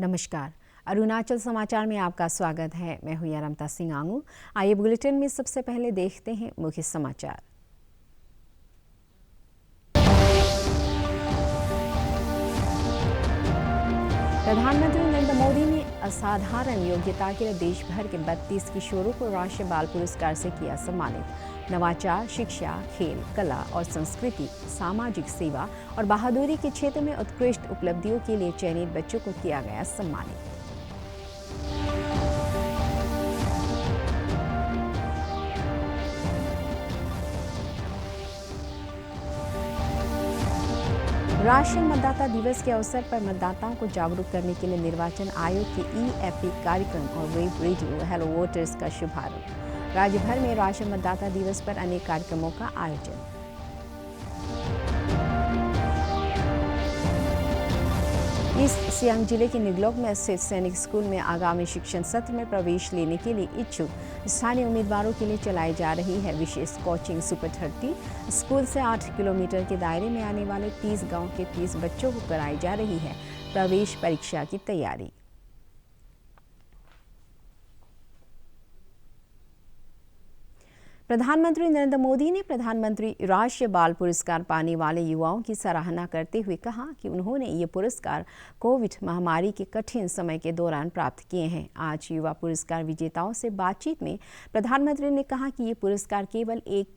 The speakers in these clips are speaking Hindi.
नमस्कार। अरुणाचल समाचार में आपका स्वागत है। मैं हूं यारमता सिंह आंगू। आइए बुलेटिन में सबसे पहले देखते हैं मुख्य समाचार। प्रधानमंत्री नरेंद्र मोदी ने असाधारण योग्यता के लिए देश भर के 32 किशोरों को राष्ट्रीय बाल पुरस्कार से किया सम्मानित। नवाचार, शिक्षा, खेल, कला और संस्कृति, सामाजिक सेवा और बहादुरी के क्षेत्र में उत्कृष्ट उपलब्धियों के लिए चयनित बच्चों को किया गया सम्मानित। राष्ट्रीय मतदाता दिवस के अवसर पर मतदाताओं को जागरूक करने के लिए निर्वाचन आयोग के ई-एपिक कार्यक्रम और वेब रेडियो हेलो वोटर्स का शुभारंभ। राज्य भर में राष्ट्रीय मतदाता दिवस पर अनेक कार्यक्रमों का आयोजन। ईस्ट सियांग जिले के निगलोक में स्थित सैनिक स्कूल में आगामी शिक्षण सत्र में प्रवेश लेने के लिए इच्छुक स्थानीय उम्मीदवारों के लिए चलाई जा रही है विशेष कोचिंग सुपर 30। स्कूल से 8 किलोमीटर के दायरे में आने वाले 30 गांव के 30 बच्चों को कराई जा रही है प्रवेश परीक्षा की तैयारी। प्रधानमंत्री नरेंद्र मोदी ने प्रधानमंत्री राष्ट्रीय बाल पुरस्कार पाने वाले युवाओं की सराहना करते हुए कहा कि उन्होंने ये पुरस्कार कोविड महामारी के कठिन समय के दौरान प्राप्त किए हैं। आज युवा पुरस्कार विजेताओं से बातचीत में प्रधानमंत्री ने कहा कि ये पुरस्कार केवल एक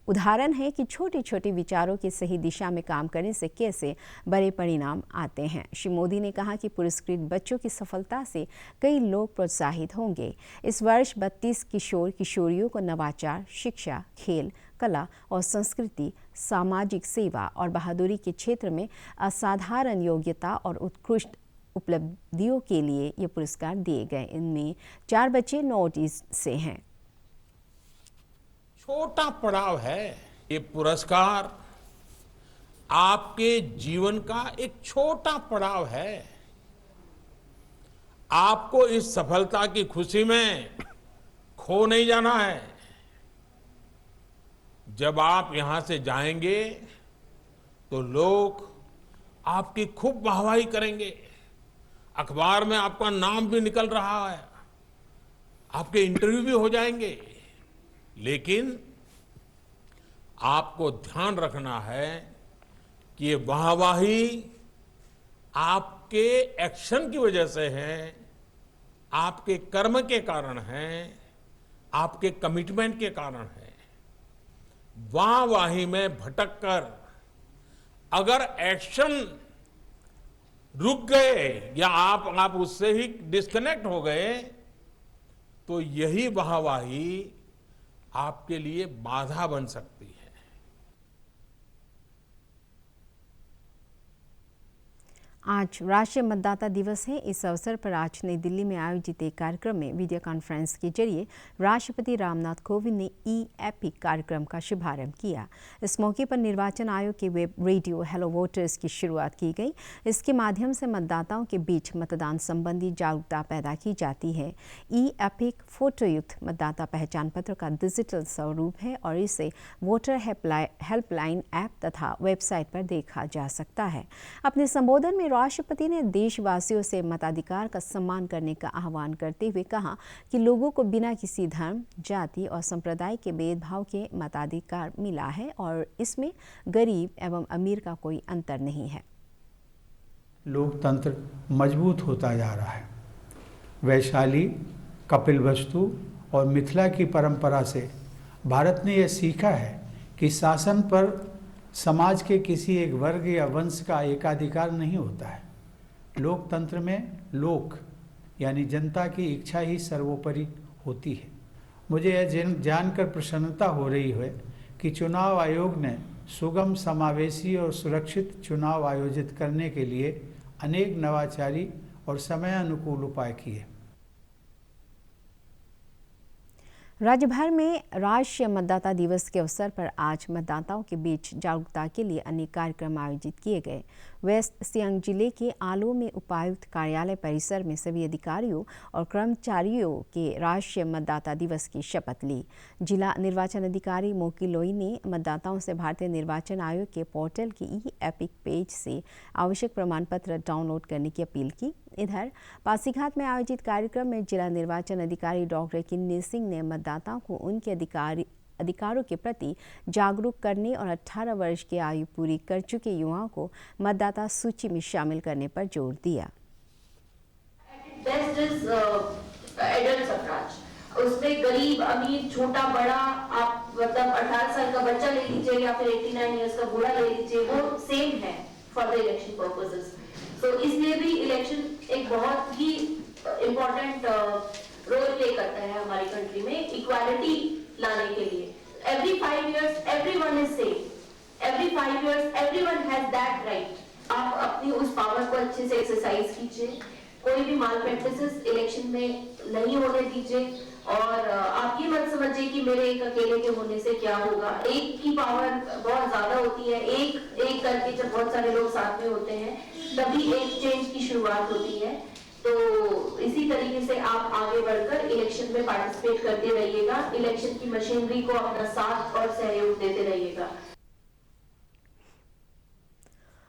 उदाहरण है कि छोटे छोटे विचारों की सही दिशा में काम करने से कैसे बड़े परिणाम आते हैं। श्री मोदी ने कहा कि पुरस्कृत बच्चों की सफलता से कई लोग प्रोत्साहित होंगे। इस वर्ष 32 किशोर किशोरियों को नवाचार, शिक्षा, खेल, कला और संस्कृति, सामाजिक सेवा और बहादुरी के क्षेत्र में असाधारण योग्यता और उत्कृष्ट उपलब्धियों के लिए ये पुरस्कार दिए गए। इनमें 4 बच्चे नॉर्थ ईस्ट से हैं। छोटा पड़ाव है। ये पुरस्कार आपके जीवन का एक छोटा पड़ाव है। आपको इस सफलता की खुशी में खो नहीं जाना है। जब आप यहां से जाएंगे तो लोग आपकी खूब वाहवाही करेंगे। अखबार में आपका नाम भी निकल रहा है, आपके इंटरव्यू भी हो जाएंगे। लेकिन आपको ध्यान रखना है कि ये वाहवाही आपके एक्शन की वजह से है, आपके कर्म के कारण है, आपके कमिटमेंट के कारण है। वाहवाही में भटक कर अगर एक्शन रुक गए या आप उससे ही डिस्कनेक्ट हो गए तो यही वाहवाही आपके लिए बाधा बन सकती है। आज राष्ट्रीय मतदाता दिवस है। इस अवसर पर आज नई दिल्ली में आयोजित एक कार्यक्रम में वीडियो कॉन्फ्रेंस के जरिए राष्ट्रपति रामनाथ कोविंद ने ई-एपिक कार्यक्रम का शुभारंभ किया। इस मौके पर निर्वाचन आयोग के वेब रेडियो हेलो वोटर्स की शुरुआत की गई। इसके माध्यम से मतदाताओं के बीच मतदान संबंधी जागरूकता पैदा की जाती है। ई-एपिक फोटोयुक्त मतदाता पहचान पत्र का डिजिटल स्वरूप है और इसे वोटर हेल्पलाइन ऐप तथा वेबसाइट पर देखा जा सकता है। अपने संबोधन में राष्ट्रपति ने देशवासियों से मताधिकार का सम्मान करने का आह्वान करते हुए कहा कि लोगों को बिना किसी धर्म, जाति और संप्रदाय के भेदभाव के मताधिकार मिला है और इसमें गरीब एवं अमीर का कोई अंतर नहीं है। लोकतंत्र मजबूत होता जा रहा है। वैशाली, कपिलवस्तु और मिथिला की परंपरा से भारत ने यह सीखा है कि शासन पर समाज के किसी एक वर्ग या वंश का एकाधिकार नहीं होता है। लोकतंत्र में लोक यानी जनता की इच्छा ही सर्वोपरि होती है। मुझे यह जानकर प्रसन्नता हो रही है कि चुनाव आयोग ने सुगम, समावेशी और सुरक्षित चुनाव आयोजित करने के लिए अनेक नवाचारी और समयानुकूल उपाय किए। राज्य भर में राष्ट्रीय मतदाता दिवस के अवसर पर आज मतदाताओं के बीच जागरूकता के लिए अनेक कार्यक्रम आयोजित किए गए। वेस्ट सियांग जिले के आलो में उपायुक्त कार्यालय परिसर में सभी अधिकारियों और कर्मचारियों के राष्ट्रीय मतदाता दिवस की शपथ ली। जिला निर्वाचन अधिकारी मोकी लोई ने मतदाताओं से भारतीय निर्वाचन आयोग के पोर्टल की ई-एपिक पेज से आवश्यक प्रमाण पत्र डाउनलोड करने की अपील की। इधर पासीघाट में आयोजित कार्यक्रम में जिला निर्वाचन अधिकारी डॉक्टर किन्नी सिंह ने मतदाताओं को उनके अधिकारों के प्रति जागरूक करने और 18 वर्ष की आयु पूरी कर चुके युवाओं को मतदाता सूची में शामिल करने पर जोर दिया। उसमें गरीब अमीर छोटा बड़ा आप मतलब 18 साल का बच्चा ले लीजिए या फिर 89 इयर्स का बूढ़ा ले लीजिए, वो सेम है फॉर द इलेक्शन पर्पसेस। तो इसलिए भी इलेक्शन एक बहुत ही इम्पोर्टेंट रोल प्ले करता है हमारी कंट्री में इक्वालिटी लाने के लिए। Every 5 years everyone is same, every 5 years everyone has that right। आप अपनी उस पावर को अच्छे से एक्सरसाइज कीजिए, कोई भी माल प्रैक्टिसेस इलेक्शन में नहीं होने दीजिए और आप ये मत समझिए कि मेरे एक अकेले के होने से क्या होगा। एक की पावर बहुत ज्यादा होती है, एक करके जब बहुत सारे लोग साथ में होते हैं तभी एक चेंज की शुरुआत होती है। तो इसी तरीके से आप आगे बढ़कर इलेक्शन में पार्टिसिपेट करते रहिएगा, इलेक्शन की मशीनरी को अपना साथ और सहयोग देते रहिएगा।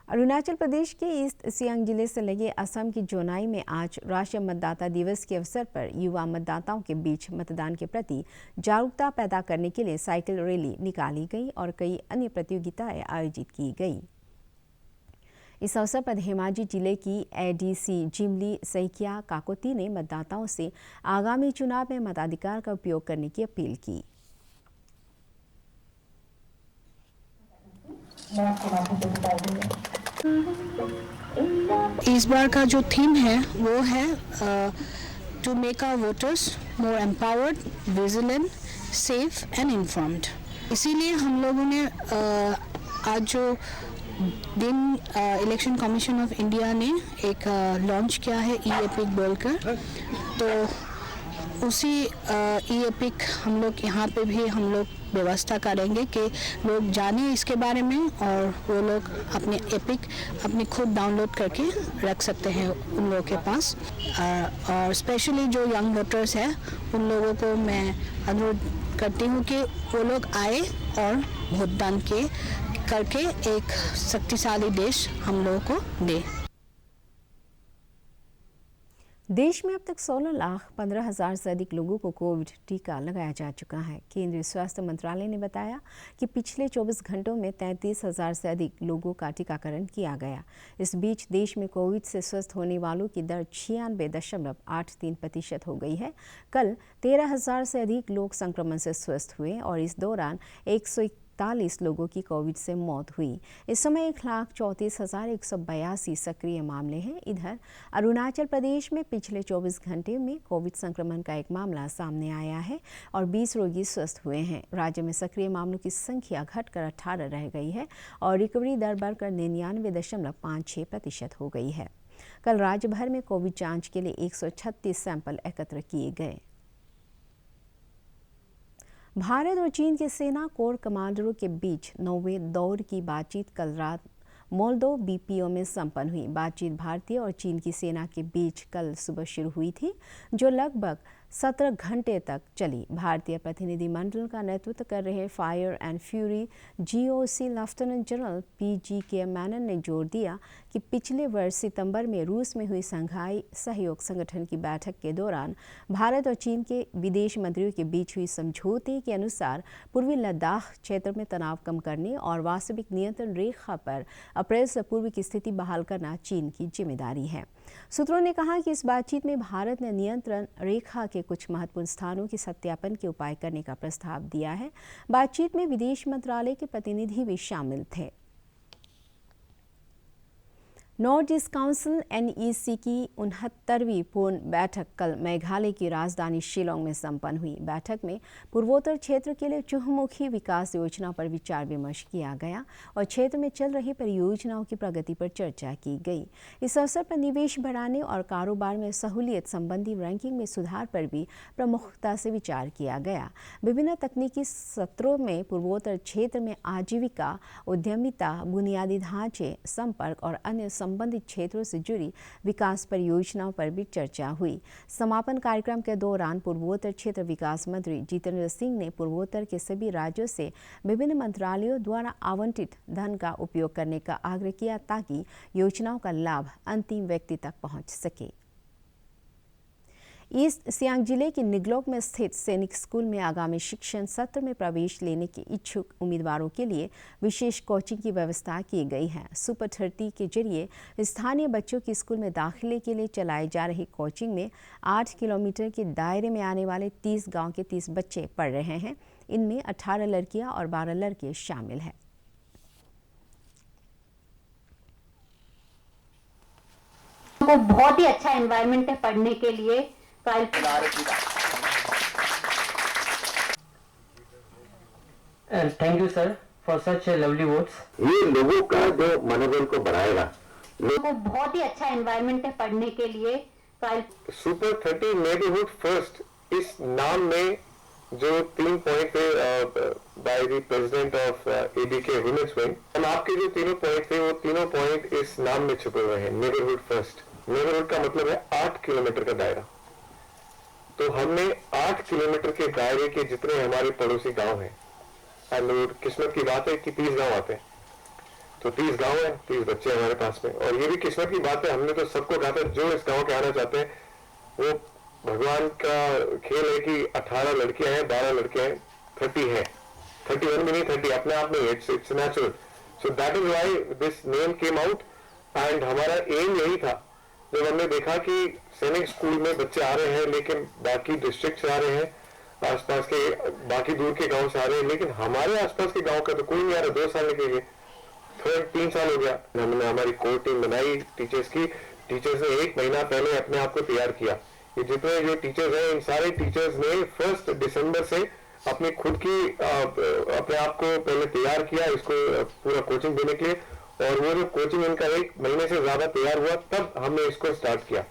अरुणाचल प्रदेश के ईस्ट सियांग जिले से लगे असम की जोनाई में आज राष्ट्रीय मतदाता दिवस के अवसर पर युवा मतदाताओं के बीच मतदान के प्रति जागरूकता पैदा करने के लिए साइकिल रैली निकाली गई और कई अन्य प्रतियोगिताएं आयोजित की गई। इस अवसर पर धेमाजी जिले की एडीसी जिमली सैकिया काकोती ने मतदाताओं से आगामी चुनाव में मताधिकार का उपयोग करने की अपील की। इस बार का जो थीम है वो है to make our voters more empowered, vigilant, safe and informed. इसीलिए हम लोगों ने आज जो दिन इलेक्शन कमीशन ऑफ इंडिया ने एक लॉन्च किया है ई-एपिक बोलकर, तो उसी ई-एपिक हम लोग यहाँ पे भी हम लोग व्यवस्था करेंगे कि लोग जाने इसके बारे में और वो लोग अपने एपिक अपने खुद डाउनलोड करके रख सकते हैं उन लोगों के पास। और स्पेशली जो यंग वोटर्स हैं उन लोगों को मैं अनुरोध करती हूँ कि वो लोग आए और मतदान करके एक शक्तिशाली देश हम लोगों को दे। देश में अब तक 16,15,000 से अधिक लोगों को कोविड टीका लगाया जा चुका है। केंद्रीय स्वास्थ्य मंत्रालय ने बताया कि पिछले 24 घंटों में 33,000 से अधिक लोगों का टीकाकरण किया गया। इस बीच देश में कोविड से स्वस्थ होने वालों की दर 96.83% हो गई है। कल 13,000 से अधिक लोग संक्रमण से स्वस्थ हुए और इस दौरान 141 लोगों की कोविड से मौत हुई। इस समय 1,34,182 सक्रिय मामले हैं। इधर अरुणाचल प्रदेश में पिछले 24 घंटे में कोविड संक्रमण का एक मामला सामने आया है और 20 रोगी स्वस्थ हुए हैं। राज्य में सक्रिय मामलों की संख्या घटकर 18 रह गई है और रिकवरी दर बढ़कर 99.56% हो गई है। कल राज्य भर में कोविड जांच के लिए 136 सैंपल एकत्र किए गए। भारत और चीन के सेना कोर कमांडरों के बीच 9वें दौर की बातचीत कल रात मोल्दो बीपीओ में संपन्न हुई। बातचीत भारतीय और चीन की सेना के बीच कल सुबह शुरू हुई थी, जो लगभग 17 घंटे तक चली। भारतीय प्रतिनिधिमंडल का नेतृत्व कर रहे fire and fury GOC lieutenant general PGK मैनन ने जोर दिया कि पिछले वर्ष सितंबर में रूस में हुई शंघाई सहयोग संगठन की बैठक के दौरान भारत और चीन के विदेश मंत्रियों के बीच हुई समझौते के अनुसार पूर्वी लद्दाख क्षेत्र में तनाव कम करने और वास्तविक नियंत्रण रेखा पर अप्रैल से पूर्व की स्थिति बहाल करना चीन की जिम्मेदारी है। सूत्रों ने कहा कि इस बातचीत में भारत ने नियंत्रण रेखा के कुछ महत्वपूर्ण स्थानों के सत्यापन के उपाय करने का प्रस्ताव दिया है। बातचीत में विदेश मंत्रालय के प्रतिनिधि भी शामिल थे। नॉर्थ ईस्ट काउंसिल NEC की 69वीं पूर्ण बैठक कल मेघालय की राजधानी शिलोंग में संपन्न हुई। बैठक में पूर्वोत्तर क्षेत्र के लिए चहुमुखी विकास योजना पर विचार विमर्श किया गया और क्षेत्र में चल रही परियोजनाओं की प्रगति पर चर्चा की गई। इस अवसर पर निवेश बढ़ाने और कारोबार में सहूलियत संबंधी रैंकिंग में सुधार पर भी प्रमुखता से विचार किया गया। विभिन्न तकनीकी सत्रों में पूर्वोत्तर क्षेत्र में आजीविका, उद्यमिता, बुनियादी ढांचे, संपर्क और अन्य संबंधित क्षेत्रों से जुड़ी विकास परियोजनाओं पर भी चर्चा हुई। समापन कार्यक्रम के दौरान पूर्वोत्तर क्षेत्र विकास मंत्री जितेंद्र सिंह ने पूर्वोत्तर के सभी राज्यों से विभिन्न मंत्रालयों द्वारा आवंटित धन का उपयोग करने का आग्रह किया ताकि योजनाओं का लाभ अंतिम व्यक्ति तक पहुंच सके। ईस्ट सियांग जिले के निगलोक में स्थित सैनिक स्कूल में आगामी शिक्षण सत्र में प्रवेश लेने के इच्छुक उम्मीदवारों के लिए विशेष कोचिंग की व्यवस्था की गई है। सुपर 30 के जरिए स्थानीय बच्चों की स्कूल में दाखिले के लिए चलाई जा रही कोचिंग में 8 किलोमीटर के दायरे में आने वाले 30 गांव के 30 बच्चे पढ़ रहे हैं। इनमें 18 लड़कियां और 12 लड़के शामिल हैं। को बहुत ही अच्छा एनवायरनमेंट है पढ़ने के लिए। Thank you sir for such lovely words. ये लोगों का जो मनोबल को बढ़ाएगा। लोगों को बहुत ही अच्छा एनवायरनमेंट है पढ़ने के लिए। सुपर 30 नेबरहुड फर्स्ट इस नाम में जो 3 पॉइंट थे by the president of ABK women's wing, हम आपके जो तीनों पॉइंट थे वो तीनों पॉइंट इस नाम में छुपे हुए हैं। नेबरहुड फर्स्ट, नेबरहुड का मतलब है 8 किलोमीटर का दायरा। तो हमने 8 किलोमीटर के दायरे के जितने हमारे पड़ोसी गांव हैं, किस्मत की बात है कि 30 गांव आते हैं, तो 30 गांव है, 30 बच्चे हमारे पास में। और ये भी किस्मत की बात है, हमने तो सबको कहा था जो इस गांव के आना चाहते हैं वो भगवान का खेल है कि 18 लड़कियां हैं, 12 लड़के हैं, 30 है, 31 भी नहीं 30 अपने आप में, it's natural. So that is why this name came out. And हमारा एम यही था, जब हमने देखा कि सैनिक स्कूल में बच्चे आ रहे हैं लेकिन बाकी डिस्ट्रिक्ट से आ रहे हैं, आसपास के बाकी दूर के गांव से आ रहे हैं, लेकिन हमारे आसपास के गांव का तो कोई नहीं आ रहा। 2 साल निकल गए, थोड़ा 3 साल हो गया। हमने हमारी कोर टीम बनाई टीचर्स की। टीचर्स ने 1 महीना पहले अपने आप को तैयार किया। ये जितने जो टीचर्स हैं, इन सारे टीचर्स ने 1 दिसंबर से अपनी खुद की अपने आप को पहले तैयार किया इसको पूरा कोचिंग देने के लिए। और वो जो कोचिंग इनका 1 महीने से ज्यादा तैयार हुआ, तब हमने इसको स्टार्ट किया।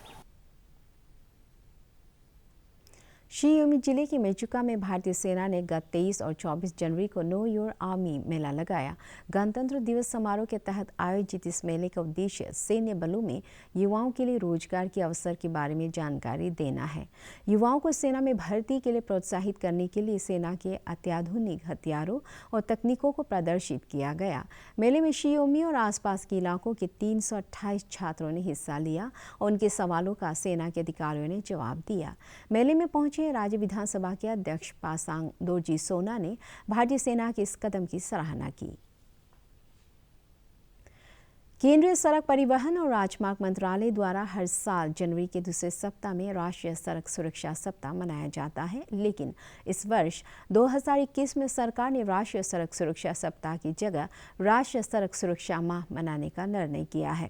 शी योमी जिले के मेचुका में भारतीय सेना ने गत 23 और 24 जनवरी को नो योर आर्मी मेला लगाया। गणतंत्र दिवस समारोह के तहत आयोजित इस मेले का उद्देश्य सैन्य बलों में युवाओं के लिए रोजगार के अवसर के बारे में जानकारी देना है। युवाओं को सेना में भर्ती के लिए प्रोत्साहित करने के लिए सेना के अत्याधुनिक हथियारों और तकनीकों को प्रदर्शित किया गया। मेले में शी योमी और आसपास के इलाकों के 328 छात्रों ने हिस्सा लिया और उनके सवालों का सेना के अधिकारियों ने जवाब दिया। मेले में पहुंचे राज्य विधानसभा के अध्यक्ष पासांग दोरजी सोना ने भारतीय सेना के इस कदम की सराहना की। केंद्रीय सड़क परिवहन और राजमार्ग मंत्रालय द्वारा हर साल जनवरी के दूसरे सप्ताह में राष्ट्रीय सड़क सुरक्षा सप्ताह मनाया जाता है, लेकिन इस वर्ष 2021 में सरकार ने राष्ट्रीय सड़क सुरक्षा सप्ताह की जगह राष्ट्रीय सड़क सुरक्षा माह मनाने का निर्णय किया है।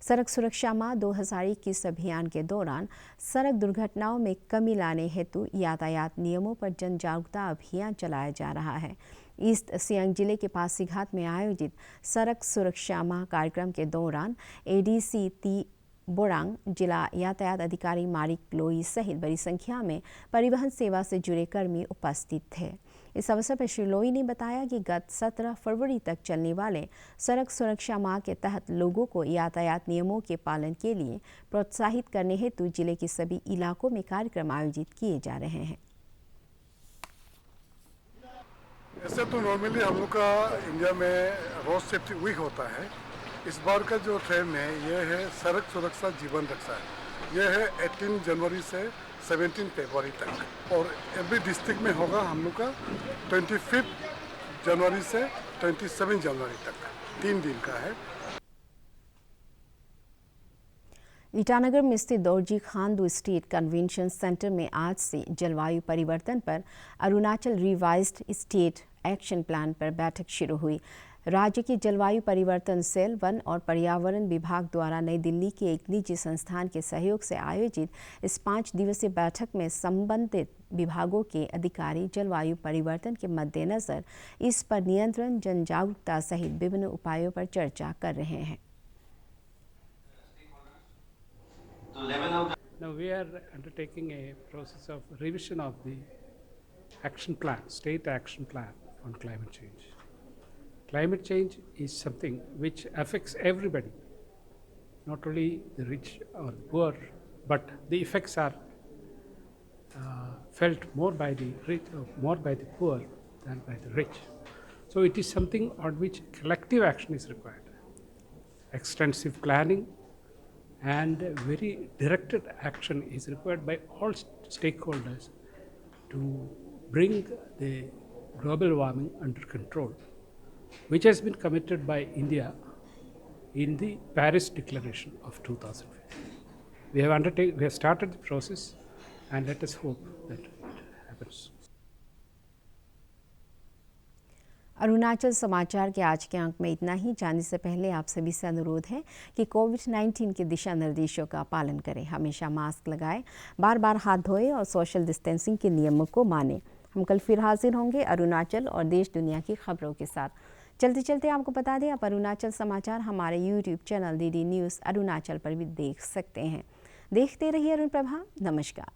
सड़क सुरक्षा माह 2021 अभियान के दौरान सड़क दुर्घटनाओं में कमी लाने हेतु यातायात नियमों पर जन जागरूकता अभियान चलाया जा रहा है। ईस्ट सियांग जिले के पासीघाट में आयोजित सड़क सुरक्षा माह कार्यक्रम के दौरान एडीसी ती बोरांग, जिला यातायात अधिकारी मारिक लोई सहित बड़ी संख्या में परिवहन सेवा से जुड़े कर्मी उपस्थित थे। इस अवसर पर श्री लोई ने बताया कि गत 17 फरवरी तक चलने वाले सड़क सुरक्षा माह के तहत लोगों को यातायात नियमों के पालन के लिए प्रोत्साहित करने हेतु जिले के सभी इलाकों में कार्यक्रम आयोजित किए जा रहे हैं। ऐसे तो नॉर्मली हम लोग का इंडिया में रोड सेफ्टी वीक होता है। इस बार का जो थीम है ये है सड़क सुरक्षा जीवन रक्षा। यह है 18 जनवरी से 17 फरवरी तक और एवरी डिस्ट्रिक्ट में होगा हम लोग का 25 जनवरी से 27 जनवरी तक, 3 दिन का है। ईटानगर में स्थित Dorji Khandu state convention centre में आज से जलवायु परिवर्तन पर Arunachal revised state action plan पर बैठक शुरू हुई। राज्य के जलवायु परिवर्तन सेल, वन और पर्यावरण विभाग द्वारा नई दिल्ली के एक निजी संस्थान के सहयोग से आयोजित इस 5 दिवसीय बैठक में संबंधित विभागों के अधिकारी जलवायु परिवर्तन के मद्देनजर इस पर नियंत्रण, जन जागरूकता सहित विभिन्न उपायों पर चर्चा कर रहे हैं। Now we are undertaking a process of revision of the action plan, state action plan on climate change. Climate change is something which affects everybody, not only the rich or poor, but the effects are felt more by the rich, more by the poor than by the rich. So it is something on which collective action is required. Extensive planning and very directed action is required by all stakeholders to bring the global warming under control, which has been committed by India in the Paris Declaration of 2015. We have started the process, and let us hope that it happens. Arunachal समाचार के आज के अंक में इतना ही। जाने से पहले आप सभी से अनुरोध है कि कोविड-19 के दिशा निर्देशों का पालन करें, हमेशा मास्क लगाएं, बार बार हाथ धोएं और सोशल डिस्टेंसिंग के नियमों को मानें। हम कल फिर हाजिर होंगे अरुणाचल और देश दुनिया की खबरों के साथ। चलते चलते आपको बता दें, आप अरुणाचल समाचार हमारे YouTube channel DD news Arunachal पर भी देख सकते हैं। देखते रहिए अरुण प्रभा। नमस्कार।